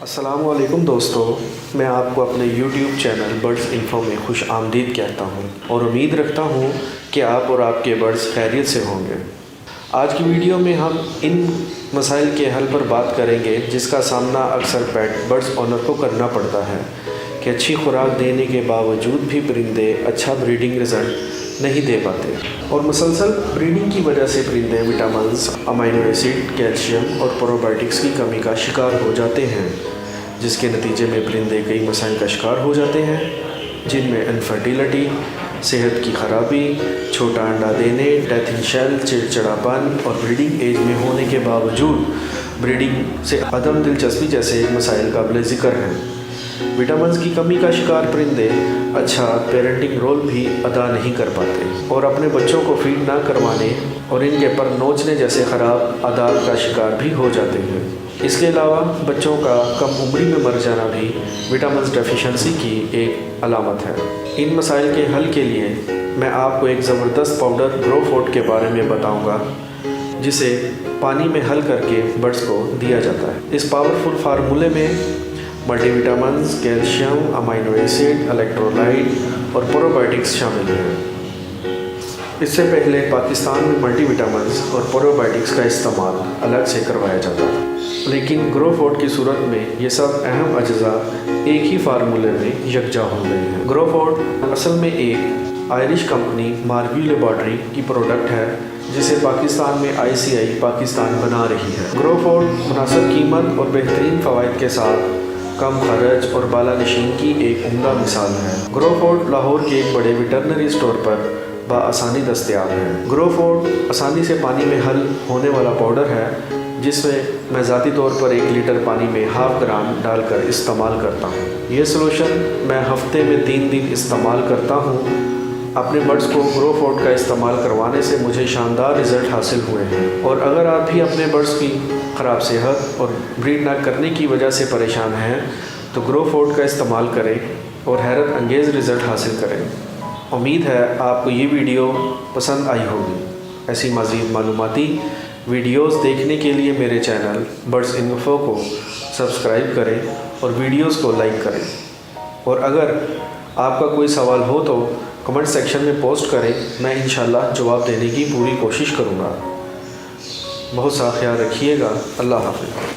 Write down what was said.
السلام علیکم دوستو، میں آپ کو اپنے یوٹیوب چینل برڈز انفو میں خوش آمدید کہتا ہوں اور امید رکھتا ہوں کہ آپ اور آپ کے برڈز خیریت سے ہوں گے۔ آج کی ویڈیو میں ہم ان مسائل کے حل پر بات کریں گے جس کا سامنا اکثر پیٹ برڈز اونر کو کرنا پڑتا ہے کہ اچھی خوراک دینے کے باوجود بھی پرندے اچھا بریڈنگ رزلٹ نہیں دے پاتے، اور مسلسل بریڈنگ کی وجہ سے پرندے وٹامنز، امینو ایسڈ، کیلشیم اور پروبائیوٹکس کی کمی کا شکار ہو جاتے ہیں، جس کے نتیجے میں پرندے کئی مسائل کا شکار ہو جاتے ہیں، جن میں انفرٹیلٹی، صحت کی خرابی، چھوٹا انڈا دینے، ڈیتھ ان شیل، چڑچڑاپن اور بریڈنگ ایج میں ہونے کے باوجود بریڈنگ سے عدم دلچسپی جیسے مسائل قابل ذکر ہیں۔ وٹامنز کی کمی کا شکار پرندے اچھا پیرنٹنگ رول بھی ادا نہیں کر پاتے اور اپنے بچوں کو فیڈ نہ کروانے اور ان کے پر نوچنے جیسے خراب عادات کا شکار بھی ہو جاتے ہیں۔ اس کے علاوہ بچوں کا کم عمری میں مر جانا بھی وٹامنز ڈیفیشنسی کی ایک علامت ہے۔ ان مسائل کے حل کے لیے میں آپ کو ایک زبردست پاؤڈر گرو فوڈ کے بارے میں بتاؤں گا، جسے پانی میں حل کر کے برڈز کو دیا جاتا ہے۔ اس پاورفل فارمولے میں multi vitamins, calcium, amino acid, electrolyte اور پروبائیوٹکس شامل ہیں۔ اس سے پہلے پاکستان میں ملٹی وٹامنز اور پروبائیوٹکس کا استعمال الگ سے کروایا جاتا تھا، لیکن گرو فوڈ کی صورت میں یہ سب اہم اجزاء ایک ہی فارمولے میں یکجا ہو گئے ہیں۔ گرو فوڈ اصل میں ایک آئرش کمپنی ماروی لیبارٹری کی پروڈکٹ ہے، جسے پاکستان میں ICI پاکستان بنا رہی ہے۔ گرو فوڈ مناسب قیمت اور بہترین فوائد کے ساتھ کم خرچ اور بالا نشین کی ایک عمدہ مثال ہے۔ گرو فوڈ لاہور کے ایک بڑے ویٹرنری اسٹور پر بآسانی دستیاب ہے۔ گرو فوڈ آسانی سے پانی میں حل ہونے والا پاؤڈر ہے، جس میں ذاتی طور پر 1 لیٹر پانی میں 0.5 گرام ڈال کر استعمال کرتا ہوں۔ یہ سلوشن میں ہفتے میں 3 دن استعمال کرتا ہوں۔ اپنے برڈز کو گرو فوڈ کا استعمال کروانے سے مجھے شاندار رزلٹ حاصل ہوئے ہیں، اور اگر آپ بھی اپنے برڈز کی خراب صحت اور بریڈ نہ کرنے کی وجہ سے پریشان ہیں تو گرو فوڈ کا استعمال کریں اور حیرت انگیز رزلٹ حاصل کریں۔ امید ہے آپ کو یہ ویڈیو پسند آئی ہوگی۔ ایسی مزید معلوماتی ویڈیوز دیکھنے کے لیے میرے چینل برڈز انفو کو سبسکرائب کریں اور ویڈیوز کو لائک کریں، اور اگر آپ کا کوئی سوال ہو تو کمنٹ سیکشن میں پوسٹ کریں، میں انشاءاللہ جواب دینے کی پوری کوشش کروں گا۔ بہت سا خیال رکھیے گا۔ اللہ حافظ۔